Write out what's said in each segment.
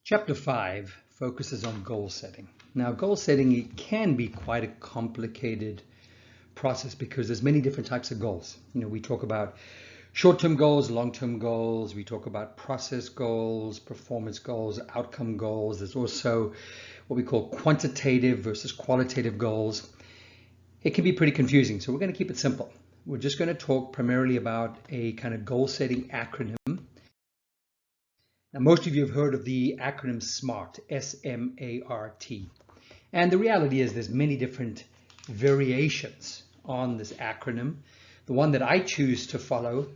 Chapter 5 focuses on goal setting. Now, goal setting, it can be quite a complicated process because there's many different types of goals. We talk about short-term goals, long-term goals. We talk about process goals, performance goals, outcome goals. There's also what we call quantitative versus qualitative goals. It can be pretty confusing, so we're going to keep it simple. We're just going to talk primarily about a kind of goal-setting acronym. Now, most of you have heard of the acronym SMART, S-M-A-R-T. And the reality is there's many different variations on this acronym. The one that I choose to follow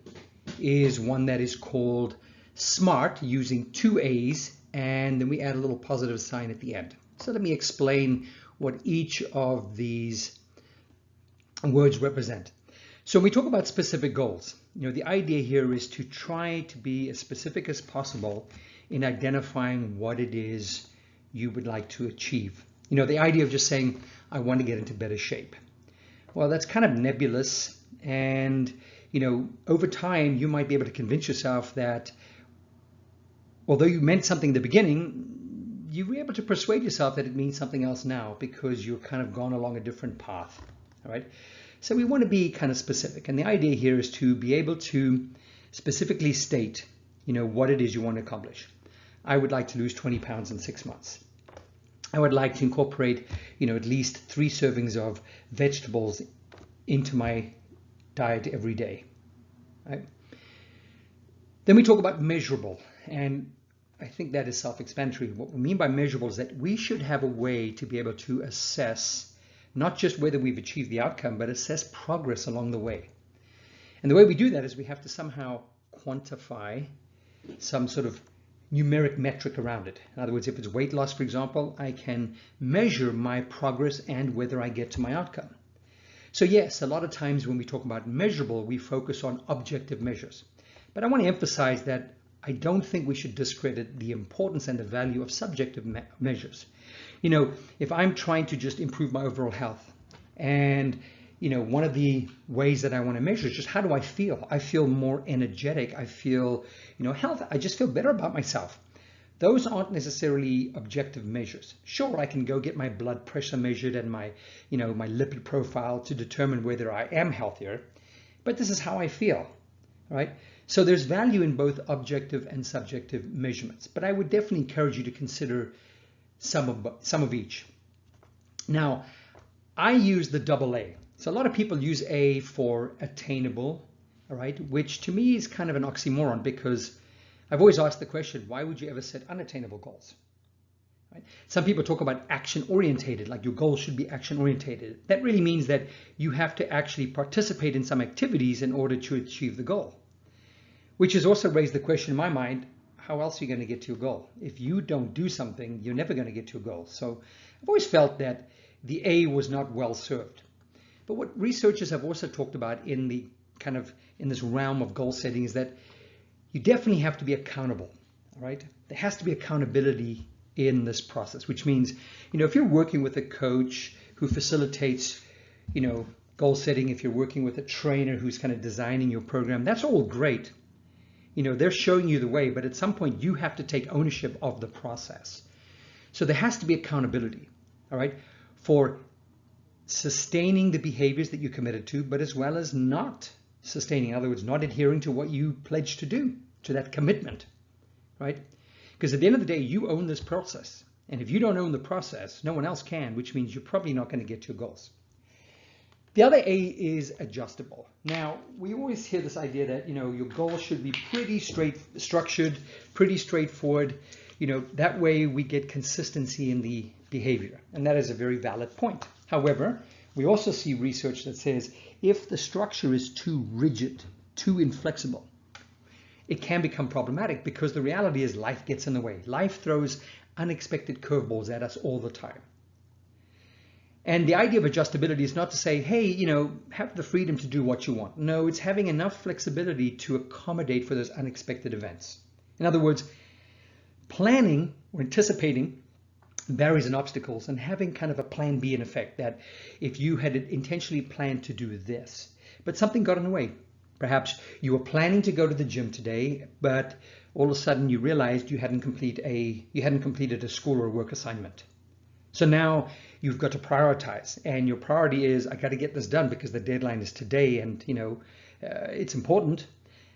is one that is called SMART, using two A's, and then we add a little positive sign at the end. So let me explain what each of these words represent. So when we talk about specific goals, the idea here is to try to be as specific as possible in identifying what it is you would like to achieve. The idea of just saying, I want to get into better shape. Well, that's kind of nebulous, and over time you might be able to convince yourself that although you meant something in the beginning, you were able to persuade yourself that it means something else now because you've kind of gone along a different path. All right. So we want to be kind of specific, and the idea here is to be able to specifically state, what it is you want to accomplish. I would like to lose 20 pounds in 6 months. I would like to incorporate, at least 3 servings of vegetables into my diet every day. Right? Then we talk about measurable, and I think that is self-explanatory. What we mean by measurable is that we should have a way to be able to assess not just whether we've achieved the outcome, but assess progress along the way. And the way we do that is we have to somehow quantify some sort of numeric metric around it. In other words, if it's weight loss, for example, I can measure my progress and whether I get to my outcome. So yes, a lot of times when we talk about measurable, we focus on objective measures. But I want to emphasize that I don't think we should discredit the importance and the value of subjective measures. If I'm trying to just improve my overall health, and one of the ways that I want to measure is just how do I feel? I feel more energetic. I feel, health. I just feel better about myself. Those aren't necessarily objective measures. Sure, I can go get my blood pressure measured and my lipid profile to determine whether I am healthier, but this is how I feel, right? So there's value in both objective and subjective measurements, but I would definitely encourage you to consider some of each. Now, I use the double A. So a lot of people use A for attainable, all right, which to me is kind of an oxymoron because I've always asked the question, why would you ever set unattainable goals? Right? Some people talk about action-orientated, like your goals should be action-orientated. That really means that you have to actually participate in some activities in order to achieve the goal, which has also raised the question in my mind, how else are you going to get to your goal? If you don't do something, you're never going to get to your goal. So I've always felt that the A was not well served. But what researchers have also talked about in this realm of goal setting is that you definitely have to be accountable, all right? There has to be accountability in this process, which means, if you're working with a coach who facilitates, goal setting, if you're working with a trainer who's kind of designing your program, that's all great. They're showing you the way, but at some point you have to take ownership of the process. So there has to be accountability, all right, for sustaining the behaviors that you committed to, but as well as not sustaining, in other words, not adhering to what you pledged to do, to that commitment, right? Because at the end of the day, you own this process. And if you don't own the process, no one else can, which means you're probably not going to get to your goals. The other A is adjustable. Now, we always hear this idea that, your goal should be pretty structured, pretty straightforward. That way we get consistency in the behavior. And that is a very valid point. However, we also see research that says if the structure is too rigid, too inflexible, it can become problematic because the reality is life gets in the way. Life throws unexpected curveballs at us all the time. And the idea of adjustability is not to say, hey, have the freedom to do what you want. No, it's having enough flexibility to accommodate for those unexpected events. In other words, planning or anticipating barriers and obstacles and having kind of a plan B in effect, that if you had intentionally planned to do this, but something got in the way. Perhaps you were planning to go to the gym today, all of a sudden you realized you hadn't completed a school or work assignment. So now you've got to prioritize, and your priority is, I got to get this done because the deadline is today, and it's important,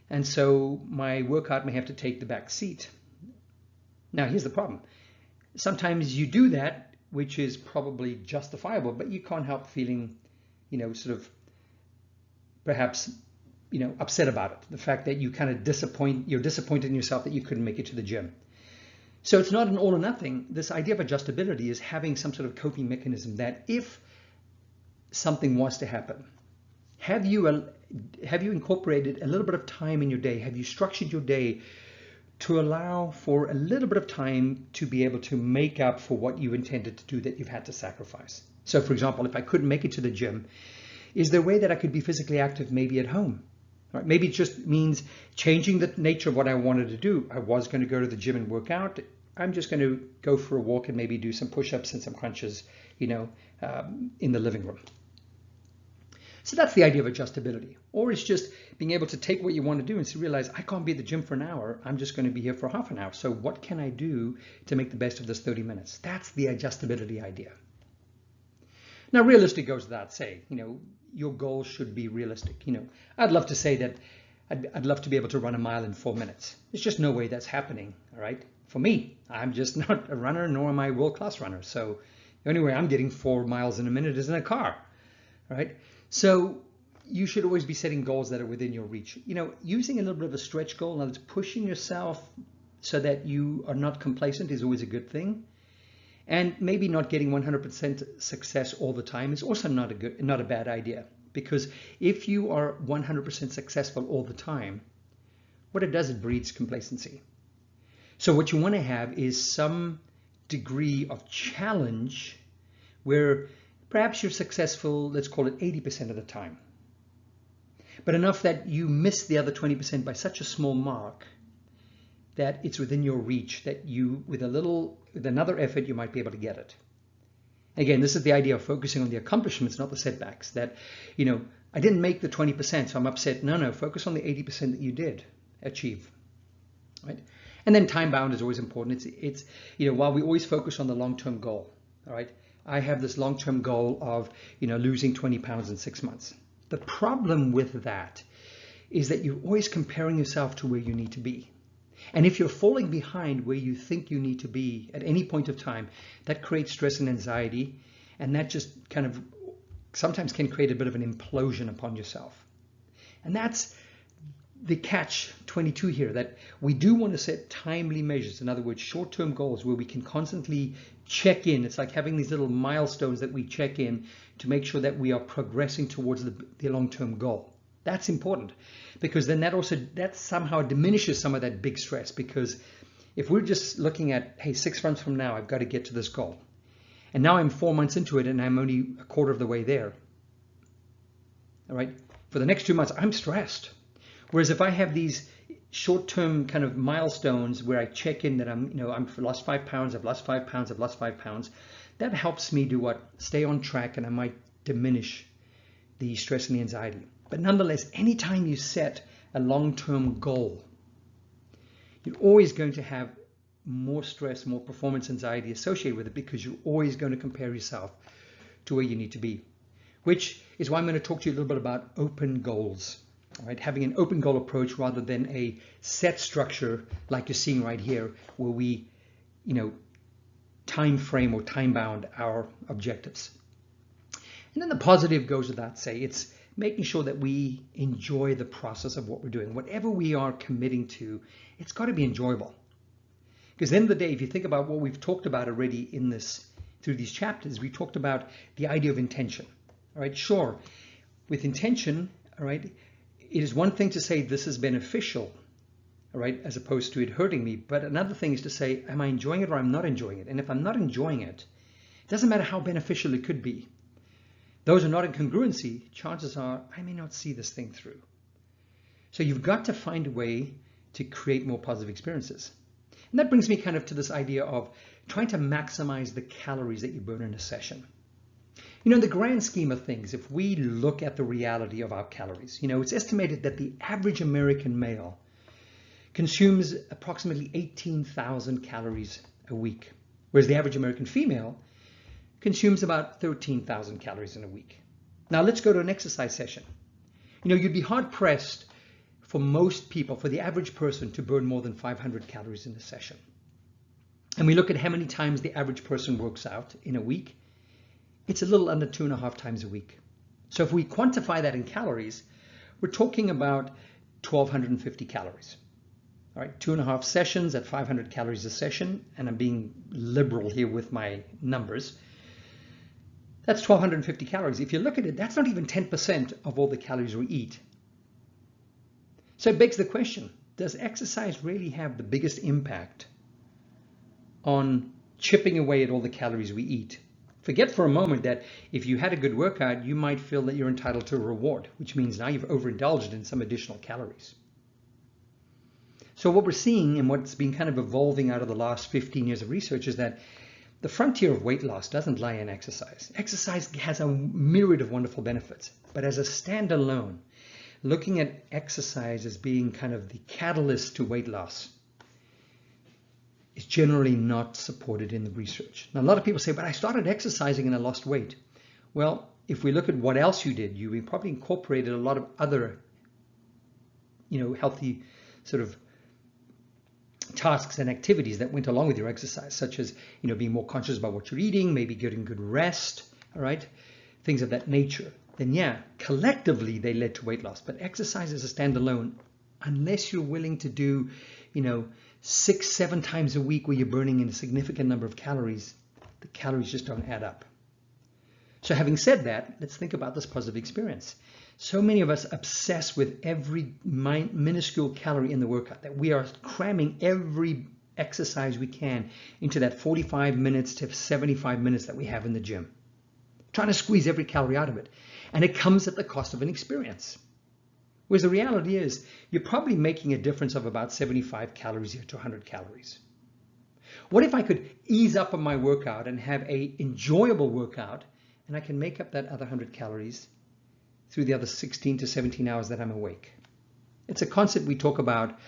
and so my workout may have to take the back seat. Now here's the problem. Sometimes you do that, which is probably justifiable, but you can't help feeling, sort of perhaps, upset about it. The fact that you kind of you're disappointed in yourself that you couldn't make it to the gym. So it's not an all or nothing. This idea of adjustability is having some sort of coping mechanism that if something was to happen, have you incorporated a little bit of time in your day? Have you structured your day to allow for a little bit of time to be able to make up for what you intended to do that you've had to sacrifice? So for example, if I couldn't make it to the gym, is there a way that I could be physically active maybe at home? Right? Maybe it just means changing the nature of what I wanted to do. I was going to go to the gym and work out. I'm just going to go for a walk and maybe do some push-ups and some crunches, in the living room. So that's the idea of adjustability. Or it's just being able to take what you want to do and realize, I can't be at the gym for an hour. I'm just going to be here for half an hour. So what can I do to make the best of this 30 minutes? That's the adjustability idea. Now, realistic goes without saying, your goals should be realistic. I'd love to say that I'd love to be able to run a mile in 4 minutes. There's just no way that's happening, all right? For me, I'm just not a runner, nor am I a world-class runner. So the only way I'm getting 4 miles in a minute is in a car, right? So you should always be setting goals that are within your reach. Using a little bit of a stretch goal, in other words, pushing yourself so that you are not complacent is always a good thing. And maybe not getting 100% success all the time is also not a bad idea. Because if you are 100% successful all the time, what it does, it breeds complacency. So what you want to have is some degree of challenge where perhaps you're successful, let's call it 80% of the time. But enough that you miss the other 20% by such a small mark that it's within your reach, that you, with another effort, you might be able to get it. Again, this is the idea of focusing on the accomplishments, not the setbacks. That, I didn't make the 20%, so I'm upset. No, focus on the 80% that you did achieve, right? And then time bound is always important. It's while we always focus on the long-term goal, all right? I have this long-term goal of, losing 20 pounds in 6 months. The problem with that is that you're always comparing yourself to where you need to be. And if you're falling behind where you think you need to be at any point of time, that creates stress and anxiety, and that just kind of sometimes can create a bit of an implosion upon yourself. And that's the catch-22 here, that we do want to set timely measures. In other words, short-term goals where we can constantly check in. It's like having these little milestones that we check in to make sure that we are progressing towards the long-term goal. That's important, because then that somehow diminishes some of that big stress. Because if we're just looking at, hey, 6 months from now, I've got to get to this goal, and now I'm 4 months into it and I'm only a quarter of the way there, all right, for the next 2 months, I'm stressed. Whereas if I have these short-term kind of milestones where I check in that I've lost 5 pounds, I've lost 5 pounds, I've lost 5 pounds, that helps me do what? Stay on track, and I might diminish the stress and the anxiety. But nonetheless, anytime you set a long-term goal, you're always going to have more stress, more performance anxiety associated with it, because you're always going to compare yourself to where you need to be. Which is why I'm going to talk to you a little bit about open goals. All right, having an open goal approach rather than a set structure like you're seeing right here, where we, time frame or time bound our objectives. And then the positive goes without saying. It's making sure that we enjoy the process of what we're doing. Whatever we are committing to, it's got to be enjoyable. Because at the end of the day, if you think about what we've talked about already through these chapters, we talked about the idea of intention. All right, sure, with intention, all right, it is one thing to say this is beneficial, all right, as opposed to it hurting me. But another thing is to say, am I enjoying it or I'm not enjoying it? And if I'm not enjoying it, it doesn't matter how beneficial it could be. Those are not in congruency, chances are I may not see this thing through. So you've got to find a way to create more positive experiences. And that brings me kind of to this idea of trying to maximize the calories that you burn in a session. In the grand scheme of things, if we look at the reality of our calories, it's estimated that the average American male consumes approximately 18,000 calories a week, whereas the average American female consumes about 13,000 calories in a week. Now let's go to an exercise session. You'd be hard pressed for most people, for the average person, to burn more than 500 calories in a session. And we look at how many times the average person works out in a week. It's a little under 2.5 times a week. So if we quantify that in calories, we're talking about 1,250 calories. All right, 2.5 sessions at 500 calories a session, and I'm being liberal here with my numbers. That's 1,250 calories. If you look at it, that's not even 10% of all the calories we eat. So it begs the question, does exercise really have the biggest impact on chipping away at all the calories we eat? Forget for a moment that if you had a good workout, you might feel that you're entitled to a reward, which means now you've overindulged in some additional calories. So what we're seeing and what's been kind of evolving out of the last 15 years of research is that the frontier of weight loss doesn't lie in exercise. Exercise has a myriad of wonderful benefits, but as a standalone, looking at exercise as being kind of the catalyst to weight loss is generally not supported in the research. Now, a lot of people say, but I started exercising and I lost weight. Well, if we look at what else you did, you probably incorporated a lot of other, healthy sort of tasks and activities that went along with your exercise, such as, being more conscious about what you're eating, maybe getting good rest, all right, things of that nature. Then yeah, collectively they led to weight loss. But exercise as a standalone, unless you're willing to do, 6-7 times a week where you're burning in a significant number of calories, the calories just don't add up. So having said that, let's think about this positive experience. So many of us obsess with every minuscule calorie in the workout, that we are cramming every exercise we can into that 45 minutes to 75 minutes that we have in the gym, trying to squeeze every calorie out of it. And it comes at the cost of an experience. Whereas the reality is, you're probably making a difference of about 75 calories here to 100 calories. What if I could ease up on my workout and have an enjoyable workout, and I can make up that other 100 calories through the other 16 to 17 hours that I'm awake? It's a concept we talk about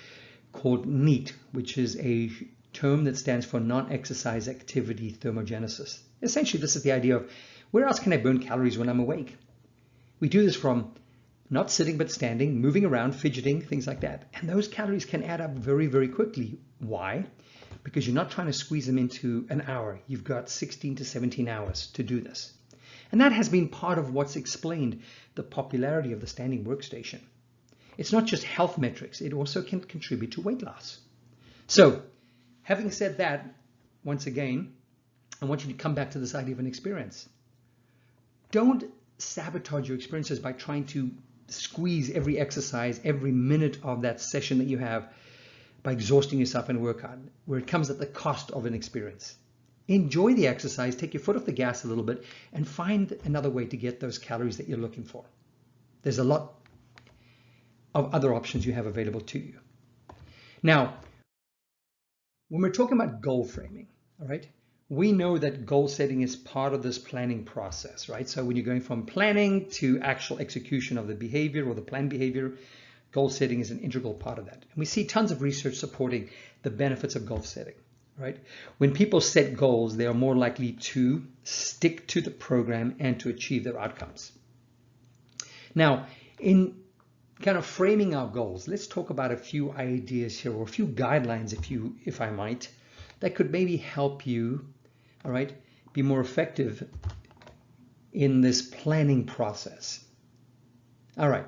called NEAT, which is a term that stands for non-exercise activity thermogenesis. Essentially, this is the idea of where else can I burn calories when I'm awake? We do this from not sitting but standing, moving around, fidgeting, things like that. And those calories can add up very, very quickly. Why? Because you're not trying to squeeze them into an hour. You've got 16 to 17 hours to do this. And that has been part of what's explained the popularity of the standing workstation. It's not just health metrics, it also can contribute to weight loss. So, having said that, once again, I want you to come back to this idea of an experience. Don't sabotage your experiences by trying to squeeze every exercise, every minute of that session that you have by exhausting yourself in a workout, where it comes at the cost of an experience. Enjoy the exercise, take your foot off the gas a little bit, and find another way to get those calories that you're looking for. There's a lot of other options you have available to you. Now, when we're talking about goal framing, all right, we know that goal setting is part of this planning process, right? So when you're going from planning to actual execution of the behavior or the planned behavior, goal setting is an integral part of that. And we see tons of research supporting the benefits of goal setting, right? When people set goals, they are more likely to stick to the program and to achieve their outcomes. Now, in kind of framing our goals, let's talk about a few ideas here, or a few guidelines, if I might, that could maybe help you, all right, be more effective in this planning process. All right,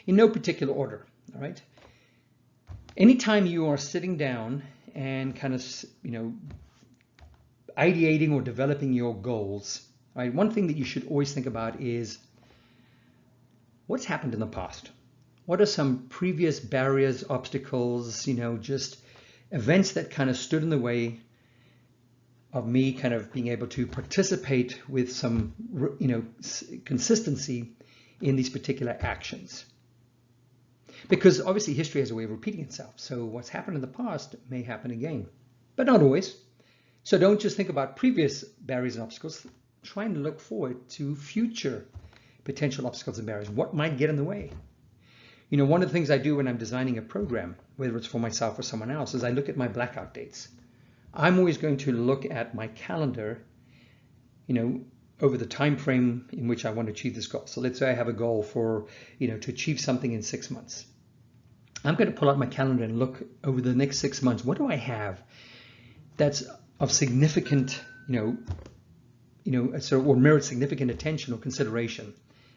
in no particular order, all right. Anytime you are sitting down and kind of, ideating or developing your goals, right, one thing that you should always think about is what's happened in the past. What are some previous barriers, obstacles, just events that kind of stood in the way of me kind of being able to participate with some, consistency in these particular actions. Because obviously history has a way of repeating itself. So what's happened in the past may happen again, but not always. So don't just think about previous barriers and obstacles. Try and look forward to future potential obstacles and barriers. What might get in the way? One of the things I do when I'm designing a program, whether it's for myself or someone else, is I look at my blackout dates. I'm always going to look at my calendar, over the time frame in which I want to achieve this goal. So let's say I have a goal for, to achieve something in 6 months. I'm going to pull out my calendar and look over the next 6 months. What do I have that's of significant, or merit significant attention or consideration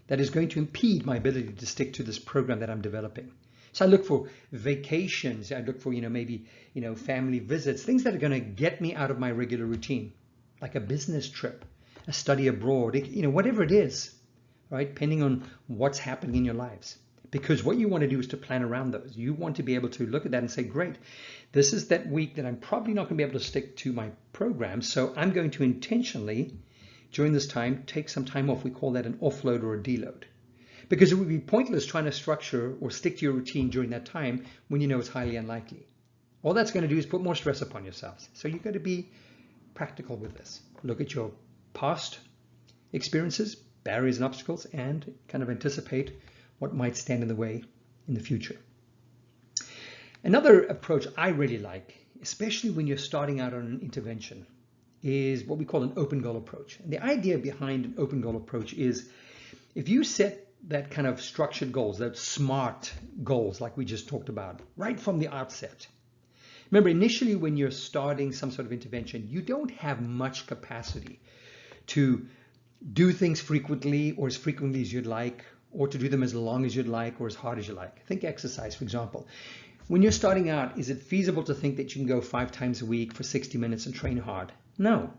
that is going to impede my ability to stick to this program that I'm developing? So I look for vacations. I look for, maybe, family visits, things that are going to get me out of my regular routine, like a business trip, a study abroad, whatever it is, right? Depending on what's happening in your lives. Because what you want to do is to plan around those. You want to be able to look at that and say, great, this is that week that I'm probably not going to be able to stick to my program. So I'm going to intentionally, during this time, take some time off. We call that an offload or a deload. Because it would be pointless trying to structure or stick to your routine during that time when you know it's highly unlikely. All that's going to do is put more stress upon yourselves. So you've got to be practical with this. Look at your past experiences, barriers and obstacles, and kind of anticipate what might stand in the way in the future. Another approach I really like, especially when you're starting out on an intervention, is what we call an open goal approach. And the idea behind an open goal approach is if you set that kind of structured goals, that SMART goals like we just talked about, right from the outset. Remember, initially when you're starting some sort of intervention, you don't have much capacity to do things frequently or as frequently as you'd like, or to do them as long as you'd like or as hard as you like. Think exercise, for example. When you're starting out, is it feasible to think that you can go 5 times a week for 60 minutes and train hard? No.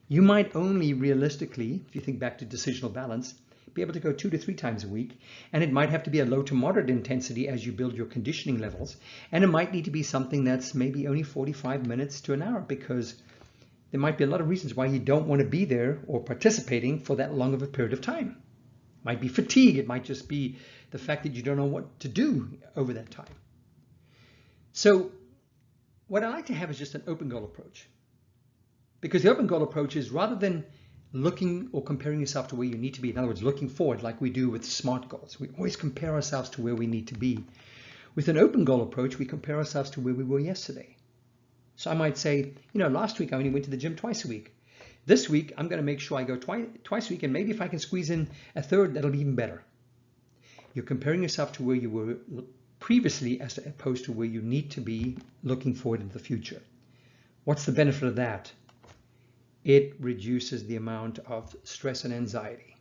You might only realistically, if you think back to decisional balance, be able to go 2 to 3 times a week, and it might have to be a low to moderate intensity as you build your conditioning levels, and it might need to be something that's maybe only 45 minutes to an hour, because there might be a lot of reasons why you don't want to be there or participating for that long of a period of time. It might be fatigue. It might just be the fact that you don't know what to do over that time. So what I like to have is just an open goal approach, because the open goal approach is, rather than looking or comparing yourself to where you need to be, in other words, looking forward like we do with SMART goals. We always compare ourselves to where we need to be. With an open goal approach, we compare ourselves to where we were yesterday. So I might say, last week I only went to the gym twice a week. This week I'm going to make sure I go twice a week, and maybe if I can squeeze in a third, that'll be even better. You're comparing yourself to where you were previously as opposed to where you need to be looking forward into the future. What's the benefit of that? It reduces the amount of stress and anxiety.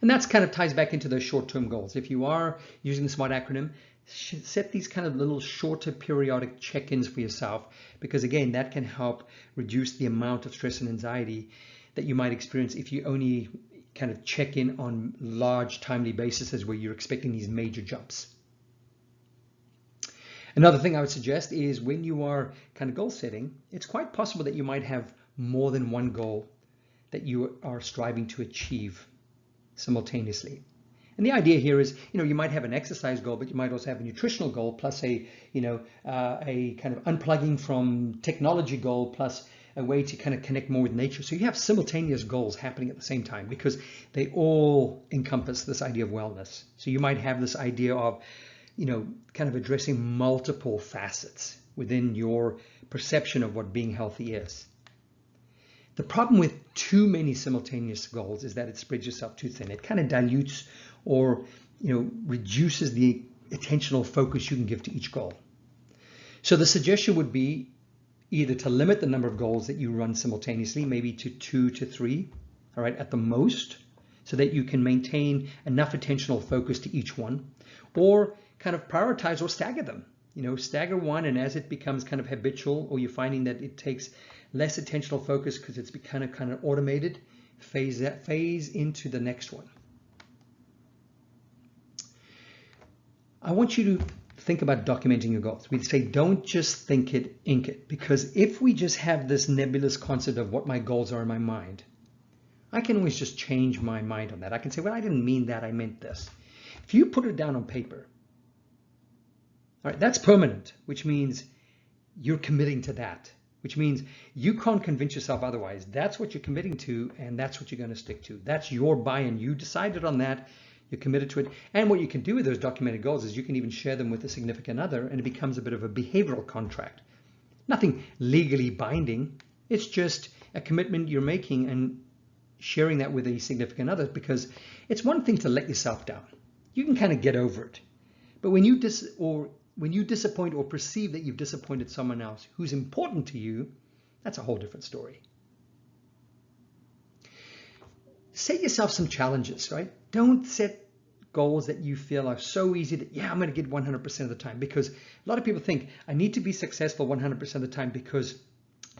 And that's kind of ties back into those short-term goals. If you are using the SMART acronym, set these kind of little shorter periodic check-ins for yourself, because again, that can help reduce the amount of stress and anxiety that you might experience if you only kind of check in on large timely bases where you're expecting these major jumps. Another thing I would suggest is, when you are kind of goal setting, it's quite possible that you might have more than one goal that you are striving to achieve simultaneously. And the idea here is, you might have an exercise goal, but you might also have a nutritional goal, plus a kind of unplugging from technology goal, plus a way to kind of connect more with nature. So you have simultaneous goals happening at the same time, because they all encompass this idea of wellness. So you might have this idea of, kind of addressing multiple facets within your perception of what being healthy is. The problem with too many simultaneous goals is that it spreads yourself too thin. It kind of dilutes or reduces the attentional focus you can give to each goal. So the suggestion would be either to limit the number of goals that you run simultaneously, maybe to 2 to 3, all right, at the most, so that you can maintain enough attentional focus to each one, or kind of prioritize or stagger them. Stagger one, and as it becomes kind of habitual, or you're finding that it takes less attentional focus because it's become kind of automated, phase into the next one. I want you to think about documenting your goals. We say, don't just think it, ink it. Because if we just have this nebulous concept of what my goals are in my mind, I can always just change my mind on that. I can say, well, I didn't mean that, I meant this. If you put it down on paper, all right, that's permanent, which means you're committing to that, which means you can't convince yourself otherwise. That's what you're committing to, and that's what you're going to stick to. That's your buy-in. You decided on that. You're committed to it. And what you can do with those documented goals is you can even share them with a significant other, and it becomes a bit of a behavioral contract. Nothing legally binding. It's just a commitment you're making and sharing that with a significant other, because it's one thing to let yourself down. You can kind of get over it. But when you disappoint or perceive that you've disappointed someone else who's important to you, that's a whole different story. Set yourself some challenges, right? Don't set goals that you feel are so easy that, yeah, I'm going to get 100% of the time, because a lot of people think I need to be successful 100% of the time because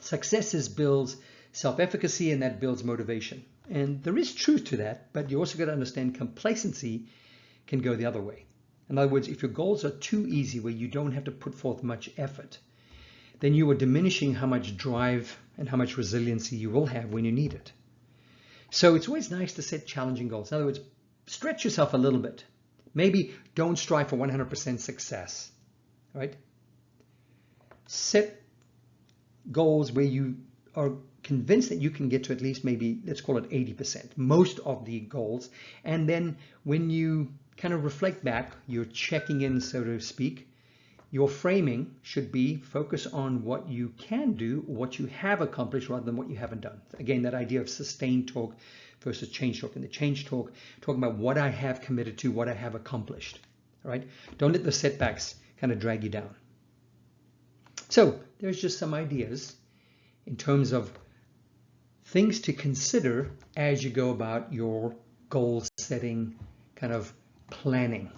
success builds self-efficacy and that builds motivation. And there is truth to that, but you also got to understand complacency can go the other way. In other words, if your goals are too easy where you don't have to put forth much effort, then you are diminishing how much drive and how much resiliency you will have when you need it. So it's always nice to set challenging goals. In other words, stretch yourself a little bit. Maybe don't strive for 100% success, right? Set goals where you are convinced that you can get to at least maybe, let's call it 80%, most of the goals. And then when you kind of reflect back, you're checking in, so to speak, your framing should be focus on what you can do, what you have accomplished rather than what you haven't done. Again, that idea of sustained talk versus change talk. In the change talk, talking about what I have committed to, what I have accomplished, right? Don't let the setbacks kind of drag you down. So there's just some ideas in terms of things to consider as you go about your goal setting kind of planning.